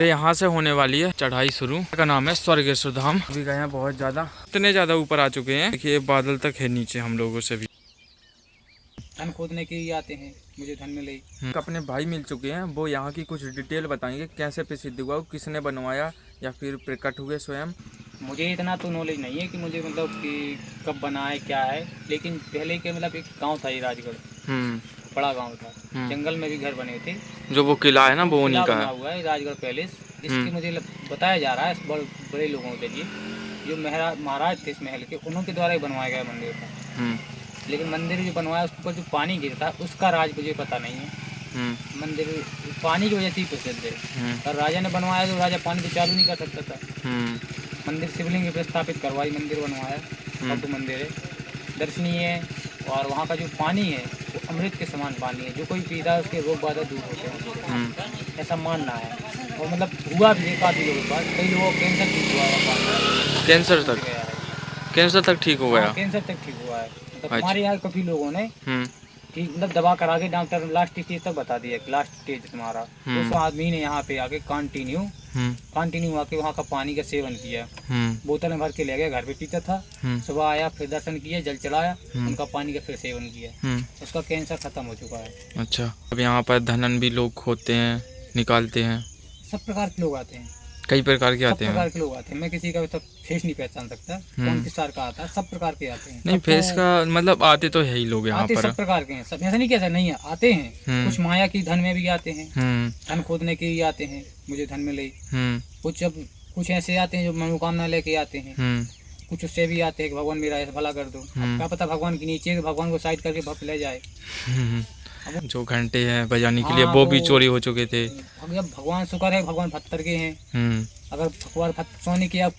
यहाँ से होने वाली है चढ़ाई शुरू, का नाम है स्वर्गेश्वर धाम। अभी गए हैं बहुत ज़्यादा, इतने ज़्यादा ऊपर आ चुके हैं, देखिए बादल तक है नीचे हम लोगों से भी। धन खोदने के लिए आते हैं, मुझे धन मिले। अपने भाई मिल चुके हैं, वो यहाँ की कुछ डिटेल बताएंगे, कैसे प्रसिद्ध हुआ, किसने बनवाया या फिर प्रकट हुए स्वयं। मुझे इतना तो नॉलेज नहीं है कि मुझे मतलब कि कब बना है क्या है, लेकिन पहले के मतलब एक गांव था ये राजगढ़, बड़ा गांव था, जंगल में भी घर बने थे। जो वो किला है ना, वो उन्हीं का बना है। हुआ है राजगढ़ पैलेस, जिसकी मुझे बताया जा रहा है बड़े लोगों के लिए, जो महाराज थे इस महल के, उन्होंने द्वारा ही बनवाया गया मंदिर था। लेकिन मंदिर जो बनवाया उसके ऊपर जो पानी गिरता है उसका राज मुझे पता नहीं है। मंदिर पानी की वजह से ही प्रसिद्ध है, और राजा ने बनवाया तो राजा पानी तो चालू नहीं कर सकता था। मंदिर शिवलिंग पे स्थापित करवाई, मंदिर बनवाया, भव्य मंदिर है, दर्शनीय है। और वहाँ का जो पानी है वो अमृत के समान पानी है, जो कोई पीता है उसके रोग बाधा दूर होते हैं, ऐसा मानना है। और मतलब हुआ भी काफ़ी लोगों के पास, कई लोगों को कैंसर ठीक हुआ है, पानी कैंसर तक ठीक हो गया, कैंसर तक ठीक हुआ है। मतलब हमारे यहाँ काफ़ी लोगों ने ठीक मतलब दवा करा के डॉक्टर लास्ट स्टेज तक बता दिया कि लास्ट स्टेज तुम्हारा, उस आदमी ने यहाँ पे आके कंटिन्यू आके वहाँ का पानी का सेवन किया, बोतल में भर के ले गया, घर पे पीता था, सुबह आया फिर दर्शन किया, जल चढ़ाया, उनका पानी का फिर सेवन किया, उसका कैंसर खत्म हो चुका है। अच्छा, अब यहाँ पर धनन भी लोग खोदते हैं, निकालते हैं, सब प्रकार के लोग आते हैं, कई प्रकार के आते हैं, सब प्रकार के लोग आते हैं। मैं किसी का तो फेस नहीं पहचान सकता कौन किस सार का आता है, सब प्रकार के आते हैं। नहीं फेस का मतलब आते तो है ही लोग यहाँ पर, सब प्रकार के हैं, सब ऐसा नहीं कहता नहीं है, आते हैं। कुछ माया की धन में भी आते हैं, धन खोदने के लिए आते हैं, मुझे धन मिले। कुछ ऐसे आते हैं जो मनोकामना लेके आते हैं, कुछ उससे भी आते हैं कि भगवान मेरा ऐसा भला कर दो। क्या पता भगवान के नीचे भगवान को साइड करके भक्त ले जाए। जो घंटे हैं बजाने के लिए वो भी चोरी हो चुके थे। भगवान शुक्र है, भगवान पत्थर के हैं। अगर भगवान सोने के या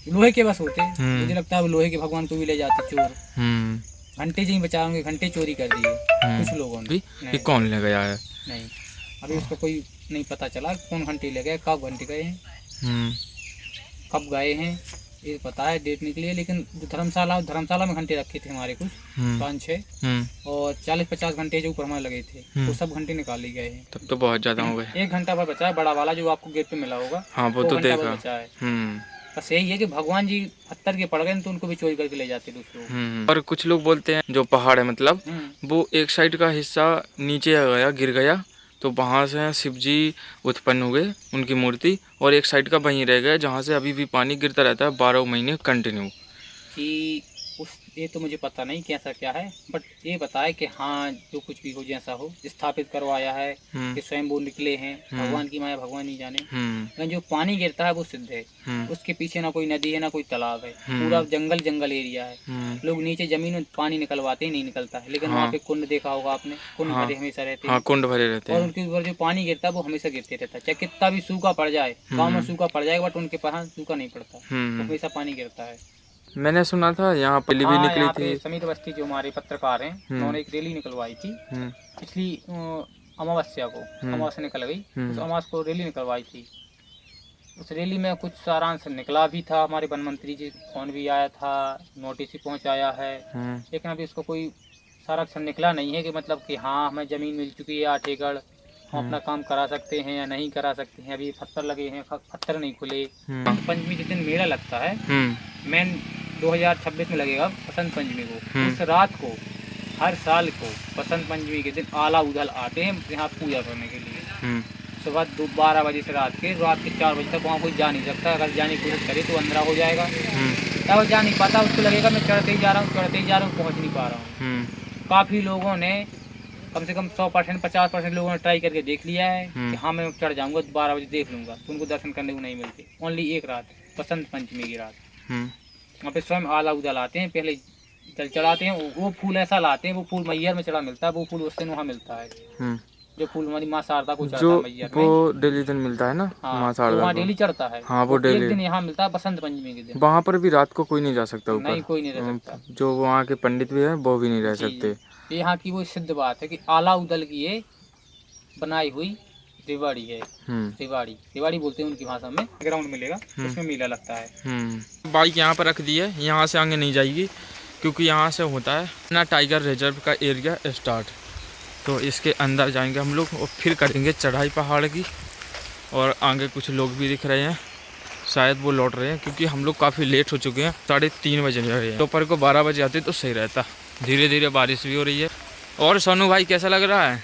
लोहे के बस होते, मुझे लगता है लोहे के भगवान को भी ले जाते चोर। घंटे जी बचा होंगे, घंटे चोरी कर दिए कुछ लोगों ने। ये कौन ले गया है? नहीं, अभी उसको कोई नहीं पता चला कौन घंटे ले गए, कब घंटे गए हैं, कब गए हैं, ये पता है डेट निकली है। लेकिन जो धर्मशाला में घंटे रखे थे हमारे कुछ 5-6 और 40-50 घंटे जो ऊपर हमारे लगे थे, वो सब घंटे निकाल लिए गए हैं। तब तो बहुत ज्यादा हो गए। 1 घंटा पर बचा है, बड़ा वाला जो आपको गेट पे मिला होगा। हाँ, वो तो देखा। बचा है। बस यही है कि भगवान जी पत्थर के पड़ गए तो उनको भी चोरी करके ले जाते दूसरों। और कुछ लोग बोलते हैं जो पहाड़ है मतलब वो एक साइड का हिस्सा नीचे आ गया, गिर गया, तो वहाँ से शिव जी उत्पन्न हुए, उनकी मूर्ति, और एक साइड का वहीं रह गया जहाँ से अभी भी पानी गिरता रहता है 12 महीने कंटिन्यू। कि ये तो मुझे पता नहीं कैसा क्या है, बट ये बताया कि हाँ जो कुछ भी हो जैसा हो स्थापित करवाया है, कि स्वयं वो निकले हैं, भगवान की माया भगवान ही जाने। लेकिन जो पानी गिरता है वो सिद्ध है, उसके पीछे ना कोई नदी है ना कोई तालाब है, पूरा जंगल एरिया है। लोग नीचे जमीन में पानी निकलवाते ही नहीं निकलता है, लेकिन वहाँ पे कुंड देखा होगा आपने, कुंड भरे हमेशा रहते हैं। कुंड भरे रहते हैं, और उनके ऊपर जो पानी गिरता है वो हमेशा गिरते रहता है, चाहे कितना भी सूखा पड़ जाए, गाँव में सूखा पड़ जाएगा बट उनके पास सूखा नहीं पड़ता, हमेशा पानी गिरता है। मैंने सुना था यहाँ पहले भी निकली थी। समीर बस्ती जो हमारे पत्रकार हैं, उन्होंने एक रैली निकलवाई थी पिछली अमावस्या को, अमावस्या निकल गई, उस अमावस्या को रैली निकलवाई थी। उस रैली में कुछ सारांश निकला भी था, हमारे वन मंत्री जी फोन भी आया था, नोटिस भी पहुँचाया है, लेकिन अभी उसको कोई सारांश निकला नहीं है कि मतलब कि हाँ हमें ज़मीन मिल चुकी है 8 एकड़, हम अपना काम करा सकते हैं या नहीं करा सकते हैं। अभी पत्थर लगे हैं, पत्थर नहीं खुले। पंचमी जिस दिन मेला लगता है, मेन 2026 में लगेगा बसंत पंचमी को, उस रात को हर साल को बसंत पंचमी के दिन आला उदल आते हैं यहाँ पूजा करने के लिए। सुबह 12 बजे से रात के 4 बजे तक वहाँ कोई जा नहीं सकता, अगर जाने की कोशिश करे तो अंधेरा हो जाएगा, तब जा नहीं पाता, उसको लगेगा मैं चढ़ते ही जा रहा हूँ पहुँच नहीं पा रहा हूँ। काफ़ी लोगों ने कम से कम 100% 50% लोगों ने ट्राई करके देख लिया है कि हाँ मैं चढ़ जाऊँगा 12 बजे देख लूँगा, तो उनको दर्शन करने को नहीं मिलते। ओनली एक रात, बसंत पंचमी की रात, वहाँ पे स्वयं आला उदल आते हैं, पहले जल चढ़ाते हैं, वो फूल ऐसा लाते हैं, वो फूल मैहर में चढ़ा मिलता है, वो फूल उस दिन वहाँ मिलता है, जो फूल हमारी माँ शारदा को चढ़ता है मैहर में, वो डेली दिन मिलता है ना। माँ शारदा वहाँ डेली चढ़ता है। हाँ, वो डेली एक दिन यहाँ मिलता है बसंत पंचमी के दिन। वहाँ पर भी रात को कोई नहीं जा सकता ऊपर, नहीं कोई नहीं रह सकता, जो वहाँ के पंडित भी है वो भी नहीं रह सकते। यहाँ की वो सिद्ध बात है कि आला उदल की ये बनाई हुई रेवाड़ी है, रेवाड़ी बोलते हैं उनकी भाषा में। ग्राउंड मिलेगा, उसमें मेला लगता है। बाइक यहाँ पर रख दी है, यहाँ से आगे नहीं जाएगी क्योंकि यहाँ से होता है ना टाइगर रिजर्व का एरिया स्टार्ट, तो इसके अंदर जाएंगे हम लोग और फिर करेंगे चढ़ाई पहाड़ की। और आगे कुछ लोग भी दिख रहे हैं, शायद वो लौट रहे हैं क्योंकि हम लोग काफ़ी लेट हो चुके हैं। 3:30 बजे रहे हैं। दोपहर को 12 बजे आते तो सही रहता। धीरे धीरे बारिश भी हो रही है। और सोनू भाई कैसा लग रहा है?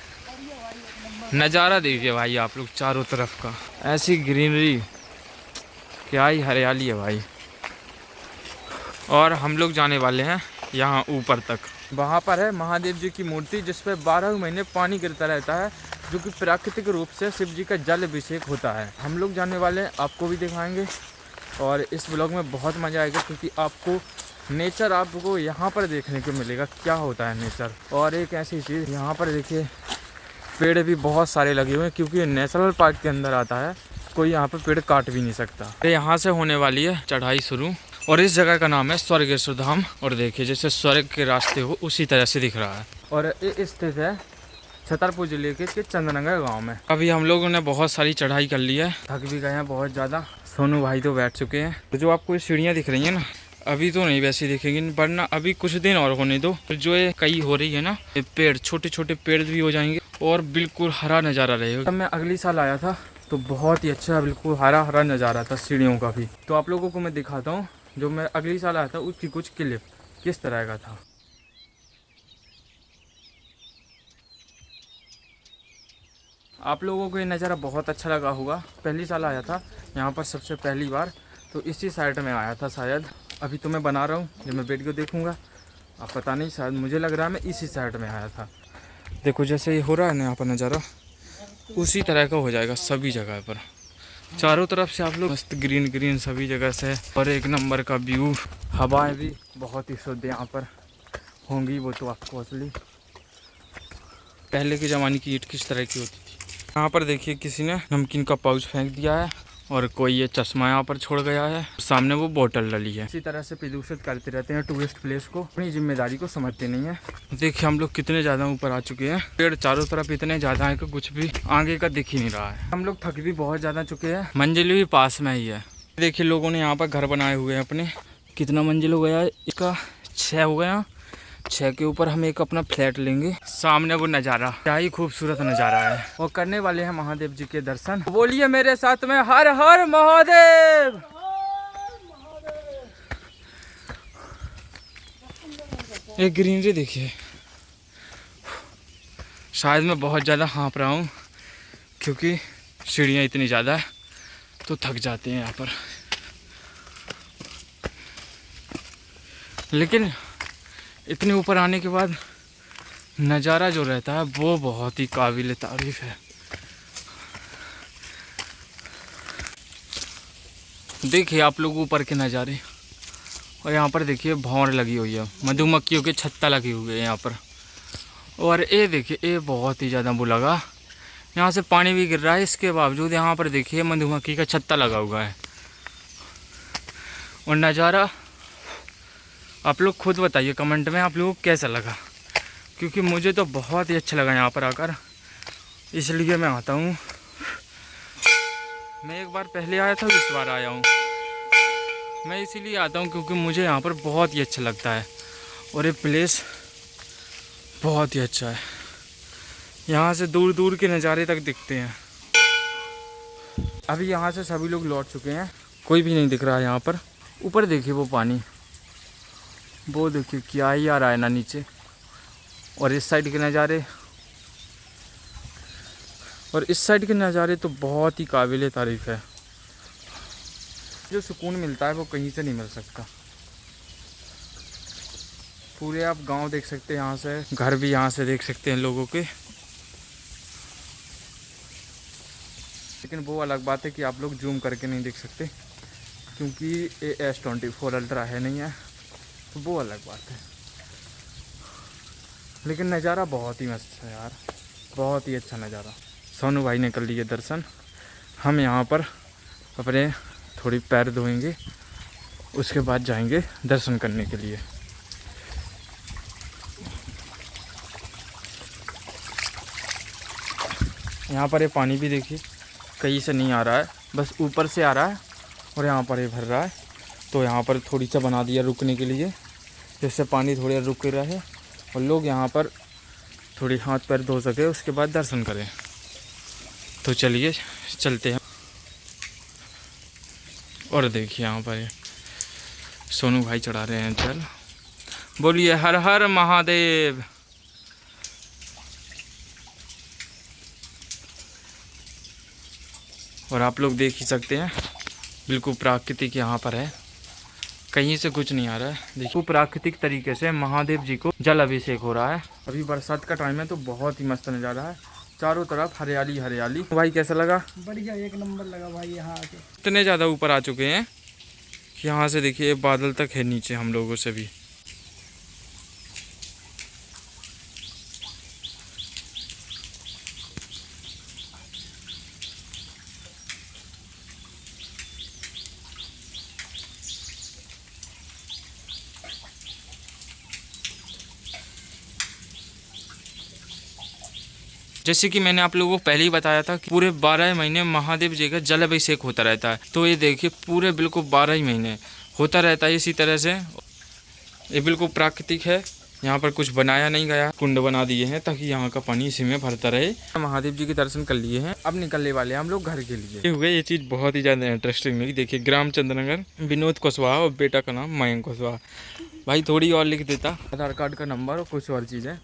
नज़ारा देखिए भाई आप लोग, चारों तरफ का ऐसी ग्रीनरी, क्या ही हरियाली है भाई। और हम लोग जाने वाले हैं यहाँ ऊपर तक। वहाँ पर है महादेव जी की मूर्ति जिस पर 12 महीने पानी गिरता रहता है, जो कि प्राकृतिक रूप से शिव जी का जल अभिषेक होता है। हम लोग जाने वाले हैं, आपको भी दिखाएंगे और इस ब्लॉग में बहुत मज़ा आएगा क्योंकि आपको नेचर आपको यहाँ पर देखने को मिलेगा, क्या होता है नेचर। और एक ऐसी चीज़ यहाँ पर देखिए, पेड़ भी बहुत सारे लगे हुए हैं क्योंकि नेशनल पार्क के अंदर आता है, कोई यहाँ पर पेड़ काट भी नहीं सकता। यहाँ से होने वाली है चढ़ाई शुरू और इस जगह का नाम है स्वर्गेश्वर धाम। और देखिए जैसे स्वर्ग के रास्ते हो उसी तरह से दिख रहा है। और ये स्थित है छतरपुर जिले के चंदनगर गांव में। अभी हम लोगों ने बहुत सारी चढ़ाई कर ली है, थक भी गए हैं बहुत ज़्यादा। सोनू भाई तो बैठ चुके हैं। तो जो आपको ये सीढ़ियाँ दिख रही हैं ना, अभी तो नहीं वैसी दिखेंगी, वरना अभी कुछ दिन और होने दो। जो ये कई हो रही है ना, ये पेड़ छोटे छोटे पेड़ भी हो जाएंगे और बिल्कुल हरा नज़ारा रहेगा। तब मैं अगली साल आया था तो बहुत ही अच्छा बिल्कुल हरा हरा नज़ारा था सीढ़ियों का भी। तो आप लोगों को मैं दिखाता हूँ जो मैं अगली साल आया था उसकी कुछ क्लिप किस तरह का था। आप लोगों को ये नज़ारा बहुत अच्छा लगा होगा। पहली साल आया था यहाँ पर सबसे पहली बार, तो इसी साइड में आया था शायद। अभी तो मैं बना रहा हूँ, जब मैं वीडियो देखूँगा आप पता नहीं, शायद मुझे लग रहा है मैं इसी साइड में आया था। देखो जैसे ये हो रहा है ना यहाँ पर नज़ारा, उसी तरह का हो जाएगा सभी जगह पर। चारों तरफ से आप लोग मस्त ग्रीन ग्रीन सभी जगह से, और एक नंबर का व्यू। हवाएं भी बहुत ही शुद्ध यहाँ पर होंगी, वो तो आपको असली पहले के ज़माने की ईंट किस तरह की होती थी। यहाँ पर देखिए किसी ने नमकीन का पाउच फेंक दिया है और कोई ये चश्मा यहाँ पर छोड़ गया है, सामने वो बोतल डली है। इसी तरह से प्रदूषित करते रहते हैं टूरिस्ट प्लेस को, अपनी जिम्मेदारी को समझते नहीं है। देखिए हम लोग कितने ज़्यादा ऊपर आ चुके हैं, पेड़ चारों तरफ इतने ज़्यादा है कि कुछ भी आगे का दिख ही नहीं रहा है। हम लोग थक भी बहुत ज़्यादा चुके हैं, मंजिल भी पास में ही है। देखिए लोगों ने यहाँ पर घर बनाए हुए हैं अपने। कितना मंजिल हो गया है इसका? 6 हो गया। 6 के ऊपर हम एक अपना फ्लैट लेंगे। सामने वो नज़ारा, क्या ही खूबसूरत नज़ारा है। और करने वाले हैं महादेव जी के दर्शन। बोलिए मेरे साथ में, हर हर महादेव। एक ग्रीनरी देखिए। शायद मैं बहुत ज़्यादा हाँफ रहा हूँ क्योंकि सीढ़ियाँ इतनी ज़्यादा है तो थक जाते हैं यहाँ पर, लेकिन इतने ऊपर आने के बाद नज़ारा जो रहता है वो बहुत ही काबिल तारीफ़ है। देखिए आप लोग ऊपर के नज़ारे। और यहाँ पर देखिए भौर लगी हुई है, मधुमक्खियों के छत्ता लगी हुई है यहाँ पर। और ये देखिए ये बहुत ही ज़्यादा वो लगा, यहाँ से पानी भी गिर रहा है, इसके बावजूद यहाँ पर देखिए मधुमक्खी का छत्ता लगा हुआ है। और नज़ारा आप लोग खुद बताइए कमेंट में आप लोगों को कैसा लगा, क्योंकि मुझे तो बहुत ही अच्छा लगा यहाँ पर आकर, इसलिए मैं आता हूँ। मैं एक बार पहले आया था, इस बार आया हूँ। मैं इसीलिए आता हूँ क्योंकि मुझे यहाँ पर बहुत ही अच्छा लगता है और ये प्लेस बहुत ही अच्छा है। यहाँ से दूर दूर के नज़ारे तक दिखते हैं। अभी यहाँ से सभी लोग लौट चुके हैं, कोई भी नहीं दिख रहा है यहाँ पर। ऊपर देखिए वो पानी, वो देखिए क्या ही आ रहा है ना नीचे। और इस साइड के नज़ारे, और इस साइड के नज़ारे तो बहुत ही काबिल तारीफ़ है। जो सुकून मिलता है वो कहीं से नहीं मिल सकता। पूरे आप गांव देख सकते हैं, यहाँ से घर भी यहाँ से देख सकते हैं लोगों के। लेकिन वो अलग बात है कि आप लोग जूम करके नहीं देख सकते क्योंकि ये S24 अल्ट्रा है नहीं है, तो वो अलग बात है। लेकिन नज़ारा बहुत ही मस्त है यार, बहुत ही अच्छा नज़ारा। सोनू भाई ने कर लिए दर्शन, हम यहाँ पर अपने थोड़ी पैर धोएंगे, उसके बाद जाएंगे दर्शन करने के लिए। यहाँ पर ये पानी भी देखिए कहीं से नहीं आ रहा है, बस ऊपर से आ रहा है और यहाँ पर ये भर रहा है। तो यहाँ पर थोड़ी सा बना दिया रुकने के लिए, जिससे पानी थोड़ी रुक रहे और लोग यहाँ पर थोड़ी हाथ पैर धो सके, उसके बाद दर्शन करें। तो चलिए चलते हैं। और देखिए यहाँ पर सोनू भाई चढ़ा रहे हैं जल। बोलिए हर हर महादेव। और आप लोग देख ही सकते हैं बिल्कुल प्राकृतिक यहाँ पर है, कहीं से कुछ नहीं आ रहा है। देखो प्राकृतिक तरीके से महादेव जी को जल अभिषेक हो रहा है। अभी बरसात का टाइम है तो बहुत ही मस्त नज़ारा है, चारों तरफ हरियाली हरियाली। भाई कैसा लगा? बढ़िया, एक नंबर लगा भाई। यहाँ आके इतने ज़्यादा ऊपर आ चुके हैं कि यहाँ से देखिए बादल तक है नीचे हम लोगों से भी। जैसे कि मैंने आप लोगों को पहले ही बताया था कि पूरे 12 महीने महादेव जी का जल अभिषेक होता रहता है। तो ये देखिए पूरे बिल्कुल 12 ही महीने होता रहता है इसी तरह से। ये बिल्कुल प्राकृतिक है, यहाँ पर कुछ बनाया नहीं गया, कुंड बना दिए हैं ताकि यहाँ का पानी इसी में भरता रहे। महादेव जी के दर्शन कर लिए हैं, अब निकलने वाले हैं हम लोग घर के लिए। हुए ये चीज़ बहुत ही ज़्यादा इंटरेस्टिंग लगी। देखिए ग्राम चंद्रनगर, विनोद कुशवाहा और बेटा का नाम मयंक कुशवाहा। भाई थोड़ी और लिख देता, आधार कार्ड का नंबर और कुछ और चीज़ें।